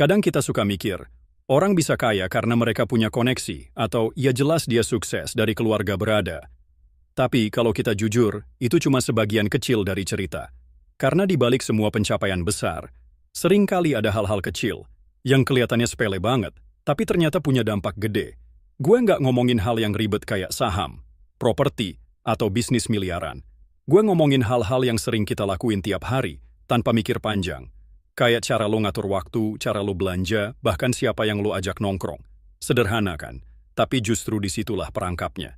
Kadang kita suka mikir, orang bisa kaya karena mereka punya koneksi, atau ya jelas dia sukses dari keluarga berada. Tapi kalau kita jujur, itu cuma sebagian kecil dari cerita. Karena di balik semua pencapaian besar, seringkali ada hal-hal kecil yang kelihatannya sepele banget, tapi ternyata punya dampak gede. Gue nggak ngomongin hal yang ribet kayak saham, properti, atau bisnis miliaran. Gue ngomongin hal-hal yang sering kita lakuin tiap hari, tanpa mikir panjang. Kayak cara lo ngatur waktu, cara lo belanja, bahkan siapa yang lo ajak nongkrong. Sederhana kan? Tapi justru disitulah perangkapnya.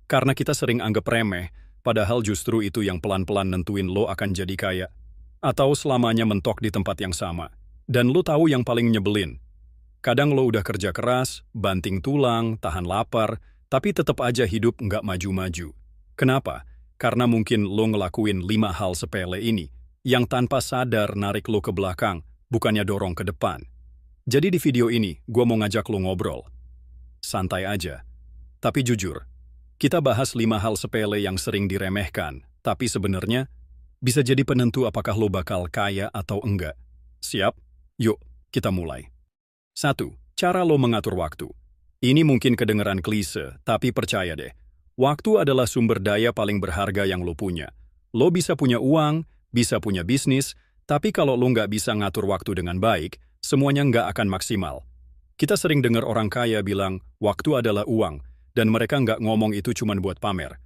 Karena kita sering anggap remeh, padahal justru itu yang pelan-pelan nentuin lo akan jadi kaya. Atau selamanya mentok di tempat yang sama. Dan lo tahu yang paling nyebelin. Kadang lo udah kerja keras, banting tulang, tahan lapar, tapi tetap aja hidup nggak maju-maju. Kenapa? Karena mungkin lo ngelakuin 5 hal sepele ini, yang tanpa sadar narik lo ke belakang, bukannya dorong ke depan. Jadi di video ini, gue mau ngajak lo ngobrol. Santai aja. Tapi jujur, kita bahas 5 hal sepele yang sering diremehkan, tapi sebenarnya bisa jadi penentu apakah lo bakal kaya atau enggak. Siap? Yuk, kita mulai. 1. Cara lo mengatur waktu. Ini mungkin kedengeran klise, tapi percaya deh. Waktu adalah sumber daya paling berharga yang lo punya. Lo bisa punya uang, bisa punya bisnis, tapi kalau lo nggak bisa ngatur waktu dengan baik, semuanya nggak akan maksimal. Kita sering dengar orang kaya bilang, waktu adalah uang, dan mereka nggak ngomong itu cuma buat pamer.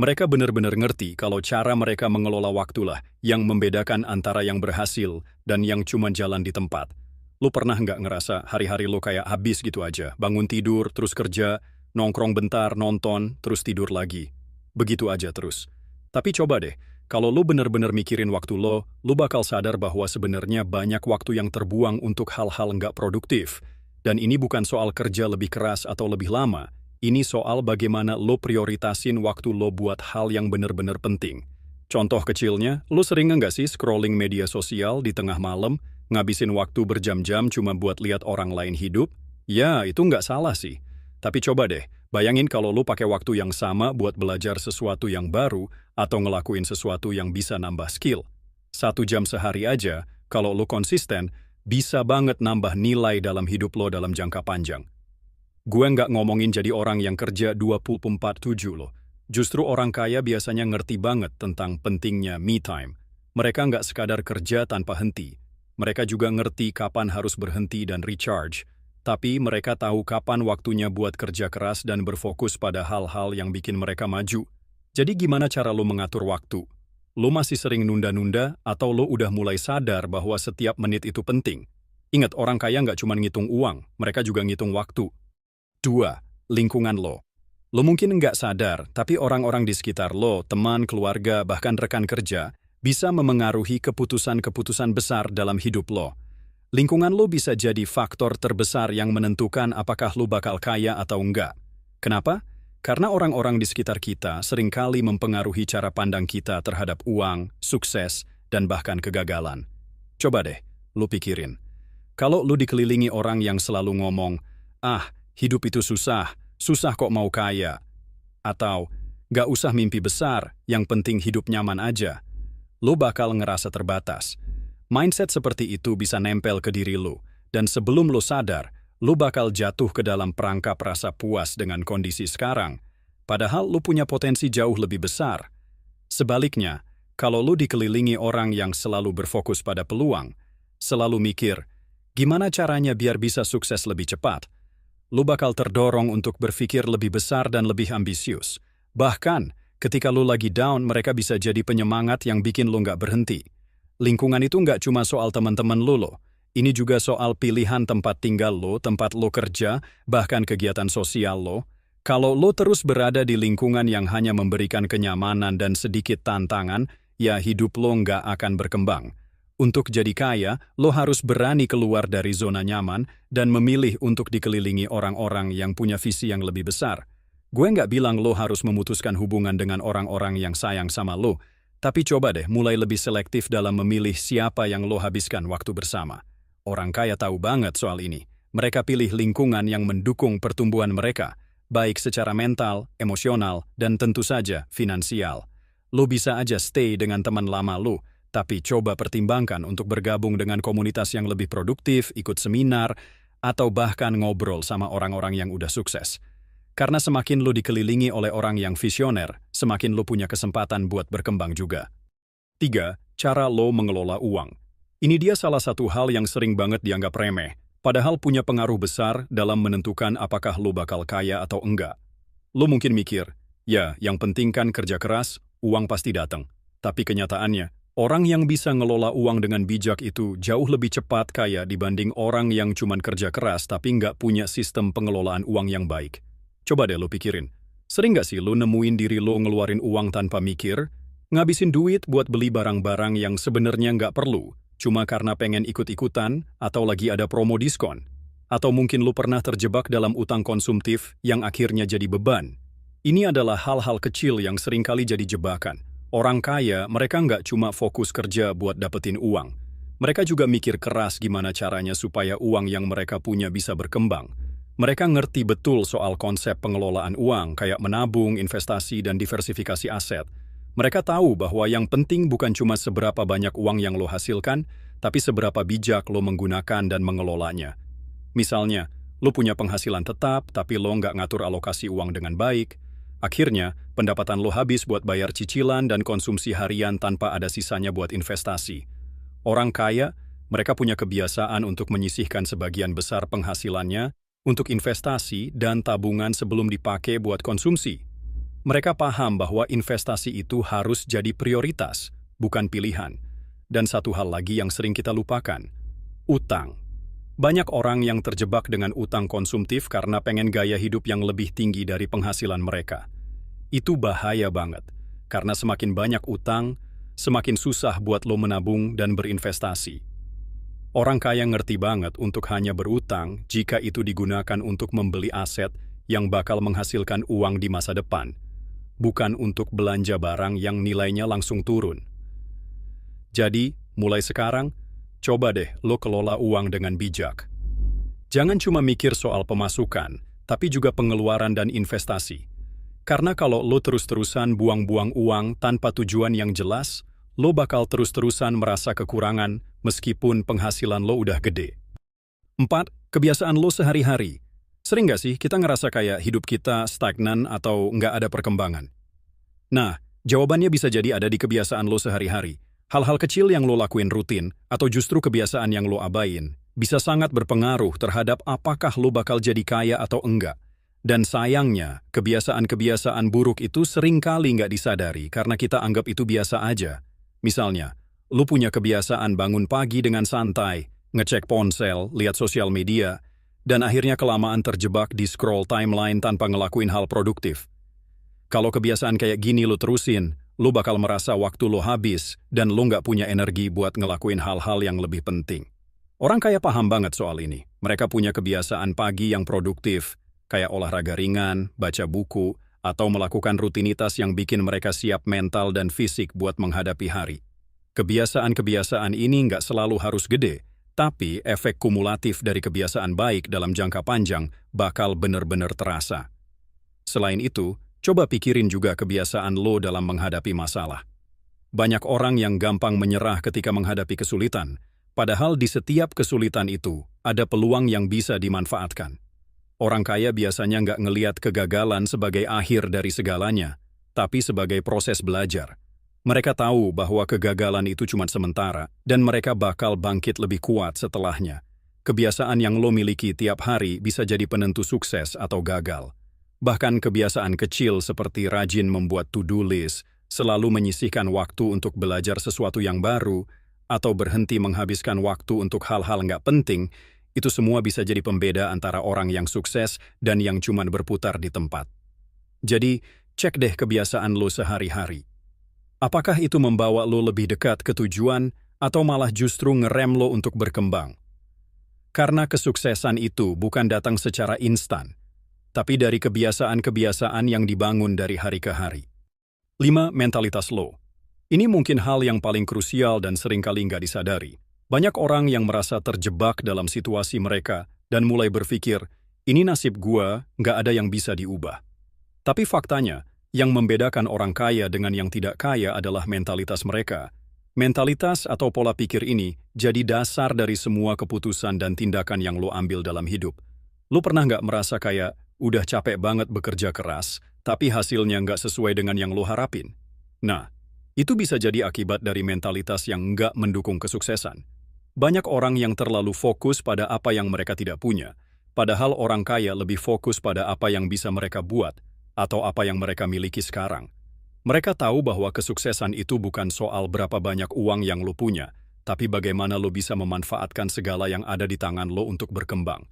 Mereka benar-benar ngerti kalau cara mereka mengelola waktulah yang membedakan antara yang berhasil dan yang cuma jalan di tempat. Lo pernah nggak ngerasa hari-hari lo kayak habis gitu aja, bangun tidur, terus kerja, nongkrong bentar, nonton, terus tidur lagi. Begitu aja terus. Tapi coba deh, kalau lo bener-bener mikirin waktu lo bakal sadar bahwa sebenarnya banyak waktu yang terbuang untuk hal-hal nggak produktif. Dan ini bukan soal kerja lebih keras atau lebih lama. Ini soal bagaimana lo prioritasin waktu lo buat hal yang bener-bener penting. Contoh kecilnya, lo sering nggak sih scrolling media sosial di tengah malam, ngabisin waktu berjam-jam cuma buat lihat orang lain hidup? Ya, itu nggak salah sih. Tapi coba deh, bayangin kalau lo pakai waktu yang sama buat belajar sesuatu yang baru atau ngelakuin sesuatu yang bisa nambah skill. 1 jam sehari aja, kalau lo konsisten, bisa banget nambah nilai dalam hidup lo dalam jangka panjang. Gue nggak ngomongin jadi orang yang kerja 24/7 loh. Justru orang kaya biasanya ngerti banget tentang pentingnya me time. Mereka nggak sekadar kerja tanpa henti. Mereka juga ngerti kapan harus berhenti dan recharge. Tapi mereka tahu kapan waktunya buat kerja keras dan berfokus pada hal-hal yang bikin mereka maju. Jadi gimana cara lo mengatur waktu? Lo masih sering nunda-nunda atau lo udah mulai sadar bahwa setiap menit itu penting? Ingat, orang kaya nggak cuma ngitung uang, mereka juga ngitung waktu. 2. Lingkungan lo. Lo mungkin nggak sadar, tapi orang-orang di sekitar lo, teman, keluarga, bahkan rekan kerja, bisa memengaruhi keputusan-keputusan besar dalam hidup lo. Lingkungan lo bisa jadi faktor terbesar yang menentukan apakah lo bakal kaya atau enggak. Kenapa? Karena orang-orang di sekitar kita seringkali mempengaruhi cara pandang kita terhadap uang, sukses, dan bahkan kegagalan. Coba deh, lo pikirin. Kalau lo dikelilingi orang yang selalu ngomong, hidup itu susah, susah kok mau kaya. Atau, gak usah mimpi besar, yang penting hidup nyaman aja. Lo bakal ngerasa terbatas. Mindset seperti itu bisa nempel ke diri lo, dan sebelum lo sadar, lo bakal jatuh ke dalam perangkap rasa puas dengan kondisi sekarang, padahal lo punya potensi jauh lebih besar. Sebaliknya, kalau lo dikelilingi orang yang selalu berfokus pada peluang, selalu mikir, gimana caranya biar bisa sukses lebih cepat, lo bakal terdorong untuk berpikir lebih besar dan lebih ambisius. Bahkan, ketika lo lagi down, mereka bisa jadi penyemangat yang bikin lo nggak berhenti. Lingkungan itu nggak cuma soal teman-teman lo loh. Ini juga soal pilihan tempat tinggal lo, tempat lo kerja, bahkan kegiatan sosial lo. Kalau lo terus berada di lingkungan yang hanya memberikan kenyamanan dan sedikit tantangan, ya hidup lo nggak akan berkembang. Untuk jadi kaya, lo harus berani keluar dari zona nyaman dan memilih untuk dikelilingi orang-orang yang punya visi yang lebih besar. Gue nggak bilang lo harus memutuskan hubungan dengan orang-orang yang sayang sama lo, tapi coba deh mulai lebih selektif dalam memilih siapa yang lo habiskan waktu bersama. Orang kaya tahu banget soal ini. Mereka pilih lingkungan yang mendukung pertumbuhan mereka, baik secara mental, emosional, dan tentu saja finansial. Lo bisa aja stay dengan teman lama lo, Tapi coba pertimbangkan untuk bergabung dengan komunitas yang lebih produktif, ikut seminar, atau bahkan ngobrol sama orang-orang yang udah sukses. Karena semakin lo dikelilingi oleh orang yang visioner, semakin lo punya kesempatan buat berkembang juga. 3. Cara lo mengelola uang. Ini dia salah satu hal yang sering banget dianggap remeh, padahal punya pengaruh besar dalam menentukan apakah lo bakal kaya atau enggak. Lo mungkin mikir, ya, yang penting kan kerja keras, uang pasti datang. Tapi kenyataannya, orang yang bisa ngelola uang dengan bijak itu jauh lebih cepat kaya dibanding orang yang cuman kerja keras tapi nggak punya sistem pengelolaan uang yang baik. Coba deh lo pikirin, sering nggak sih lo nemuin diri lo ngeluarin uang tanpa mikir, ngabisin duit buat beli barang-barang yang sebenarnya nggak perlu, cuma karena pengen ikut-ikutan atau lagi ada promo diskon? Atau mungkin lo pernah terjebak dalam utang konsumtif yang akhirnya jadi beban? Ini adalah hal-hal kecil yang seringkali jadi jebakan. Orang kaya, mereka nggak cuma fokus kerja buat dapetin uang. Mereka juga mikir keras gimana caranya supaya uang yang mereka punya bisa berkembang. Mereka ngerti betul soal konsep pengelolaan uang, kayak menabung, investasi, dan diversifikasi aset. Mereka tahu bahwa yang penting bukan cuma seberapa banyak uang yang lo hasilkan, tapi seberapa bijak lo menggunakan dan mengelolanya. Misalnya, lo punya penghasilan tetap, tapi lo nggak ngatur alokasi uang dengan baik. Akhirnya, pendapatan lo habis buat bayar cicilan dan konsumsi harian tanpa ada sisanya buat investasi. Orang kaya, mereka punya kebiasaan untuk menyisihkan sebagian besar penghasilannya untuk investasi dan tabungan sebelum dipakai buat konsumsi. Mereka paham bahwa investasi itu harus jadi prioritas, bukan pilihan. Dan satu hal lagi yang sering kita lupakan, utang. Banyak orang yang terjebak dengan utang konsumtif karena pengen gaya hidup yang lebih tinggi dari penghasilan mereka. Itu bahaya banget, karena semakin banyak utang, semakin susah buat lo menabung dan berinvestasi. Orang kaya ngerti banget untuk hanya berutang jika itu digunakan untuk membeli aset yang bakal menghasilkan uang di masa depan, bukan untuk belanja barang yang nilainya langsung turun. Jadi, mulai sekarang, coba deh lo kelola uang dengan bijak. Jangan cuma mikir soal pemasukan, tapi juga pengeluaran dan investasi. Karena kalau lo terus-terusan buang-buang uang tanpa tujuan yang jelas, lo bakal terus-terusan merasa kekurangan meskipun penghasilan lo udah gede. 4. Kebiasaan lo sehari-hari. Sering nggak sih kita ngerasa kayak hidup kita stagnan atau nggak ada perkembangan? Nah, jawabannya bisa jadi ada di kebiasaan lo sehari-hari. Hal-hal kecil yang lo lakuin rutin, atau justru kebiasaan yang lo abain, bisa sangat berpengaruh terhadap apakah lo bakal jadi kaya atau enggak. Dan sayangnya, kebiasaan-kebiasaan buruk itu seringkali nggak disadari karena kita anggap itu biasa aja. Misalnya, lo punya kebiasaan bangun pagi dengan santai, ngecek ponsel, lihat sosial media, dan akhirnya kelamaan terjebak di scroll timeline tanpa ngelakuin hal produktif. Kalau kebiasaan kayak gini lo terusin, lo bakal merasa waktu lo habis dan lo nggak punya energi buat ngelakuin hal-hal yang lebih penting. Orang kaya paham banget soal ini. Mereka punya kebiasaan pagi yang produktif, kayak olahraga ringan, baca buku, atau melakukan rutinitas yang bikin mereka siap mental dan fisik buat menghadapi hari. Kebiasaan-kebiasaan ini nggak selalu harus gede, tapi efek kumulatif dari kebiasaan baik dalam jangka panjang bakal benar-benar terasa. Selain itu, coba pikirin juga kebiasaan lo dalam menghadapi masalah. Banyak orang yang gampang menyerah ketika menghadapi kesulitan, padahal di setiap kesulitan itu ada peluang yang bisa dimanfaatkan. Orang kaya biasanya nggak ngelihat kegagalan sebagai akhir dari segalanya, tapi sebagai proses belajar. Mereka tahu bahwa kegagalan itu cuma sementara, dan mereka bakal bangkit lebih kuat setelahnya. Kebiasaan yang lo miliki tiap hari bisa jadi penentu sukses atau gagal. Bahkan kebiasaan kecil seperti rajin membuat to-do list, selalu menyisihkan waktu untuk belajar sesuatu yang baru, atau berhenti menghabiskan waktu untuk hal-hal nggak penting, itu semua bisa jadi pembeda antara orang yang sukses dan yang cuma berputar di tempat. Jadi, cek deh kebiasaan lo sehari-hari. Apakah itu membawa lo lebih dekat ke tujuan atau malah justru ngerem lo untuk berkembang? Karena kesuksesan itu bukan datang secara instan, tapi dari kebiasaan-kebiasaan yang dibangun dari hari ke hari. 5. Mentalitas lo. Ini mungkin hal yang paling krusial dan seringkali nggak disadari. Banyak orang yang merasa terjebak dalam situasi mereka dan mulai berpikir, ini nasib gua, nggak ada yang bisa diubah. Tapi faktanya, yang membedakan orang kaya dengan yang tidak kaya adalah mentalitas mereka. Mentalitas atau pola pikir ini jadi dasar dari semua keputusan dan tindakan yang lo ambil dalam hidup. Lo pernah nggak merasa kayak udah capek banget bekerja keras, tapi hasilnya nggak sesuai dengan yang lo harapin? Nah, itu bisa jadi akibat dari mentalitas yang nggak mendukung kesuksesan. Banyak orang yang terlalu fokus pada apa yang mereka tidak punya, padahal orang kaya lebih fokus pada apa yang bisa mereka buat atau apa yang mereka miliki sekarang. Mereka tahu bahwa kesuksesan itu bukan soal berapa banyak uang yang lo punya, tapi bagaimana lo bisa memanfaatkan segala yang ada di tangan lo untuk berkembang.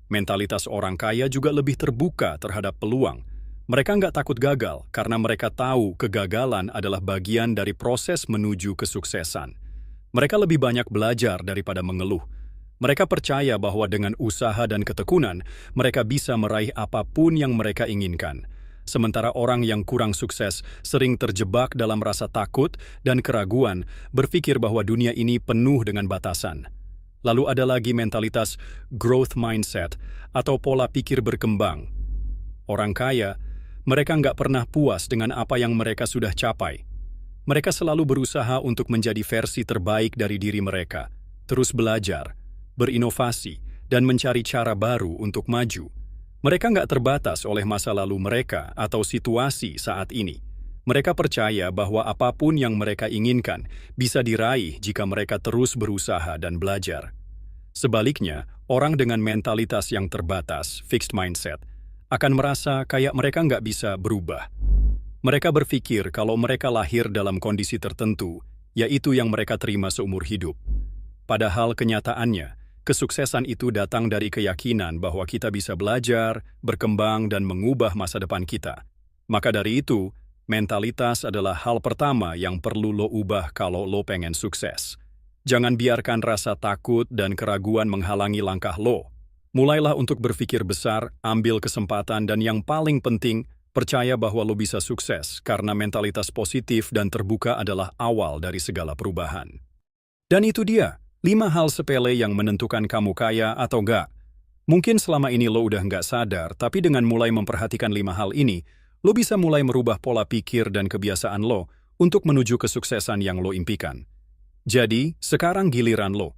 Mentalitas orang kaya juga lebih terbuka terhadap peluang. Mereka nggak takut gagal karena mereka tahu kegagalan adalah bagian dari proses menuju kesuksesan. Mereka lebih banyak belajar daripada mengeluh. Mereka percaya bahwa dengan usaha dan ketekunan, mereka bisa meraih apapun yang mereka inginkan. Sementara orang yang kurang sukses sering terjebak dalam rasa takut dan keraguan, berpikir bahwa dunia ini penuh dengan batasan. Lalu ada lagi mentalitas growth mindset atau pola pikir berkembang. Orang kaya, mereka nggak pernah puas dengan apa yang mereka sudah capai. Mereka selalu berusaha untuk menjadi versi terbaik dari diri mereka, terus belajar, berinovasi, dan mencari cara baru untuk maju. Mereka nggak terbatas oleh masa lalu mereka atau situasi saat ini. Mereka percaya bahwa apapun yang mereka inginkan bisa diraih jika mereka terus berusaha dan belajar. Sebaliknya, orang dengan mentalitas yang terbatas, fixed mindset, akan merasa kayak mereka nggak bisa berubah. Mereka berpikir kalau mereka lahir dalam kondisi tertentu, yaitu yang mereka terima seumur hidup. Padahal kenyataannya, kesuksesan itu datang dari keyakinan bahwa kita bisa belajar, berkembang, dan mengubah masa depan kita. Maka dari itu, mentalitas adalah hal pertama yang perlu lo ubah kalau lo pengen sukses. Jangan biarkan rasa takut dan keraguan menghalangi langkah lo. Mulailah untuk berpikir besar, ambil kesempatan, dan yang paling penting, percaya bahwa lo bisa sukses karena mentalitas positif dan terbuka adalah awal dari segala perubahan. Dan itu dia. 5 hal sepele yang menentukan kamu kaya atau enggak. Mungkin selama ini lo udah nggak sadar, tapi dengan mulai memperhatikan 5 hal ini, lo bisa mulai merubah pola pikir dan kebiasaan lo untuk menuju kesuksesan yang lo impikan. Jadi, sekarang giliran lo.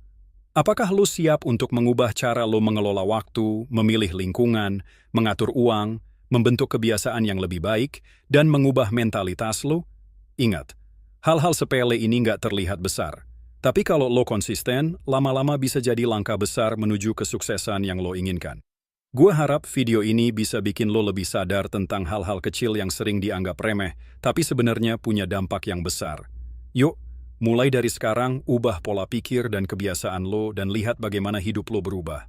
Apakah lo siap untuk mengubah cara lo mengelola waktu, memilih lingkungan, mengatur uang, membentuk kebiasaan yang lebih baik, dan mengubah mentalitas lo? Ingat, hal-hal sepele ini nggak terlihat besar. Tapi kalau lo konsisten, lama-lama bisa jadi langkah besar menuju kesuksesan yang lo inginkan. Gua harap video ini bisa bikin lo lebih sadar tentang hal-hal kecil yang sering dianggap remeh, tapi sebenarnya punya dampak yang besar. Yuk, mulai dari sekarang, ubah pola pikir dan kebiasaan lo dan lihat bagaimana hidup lo berubah.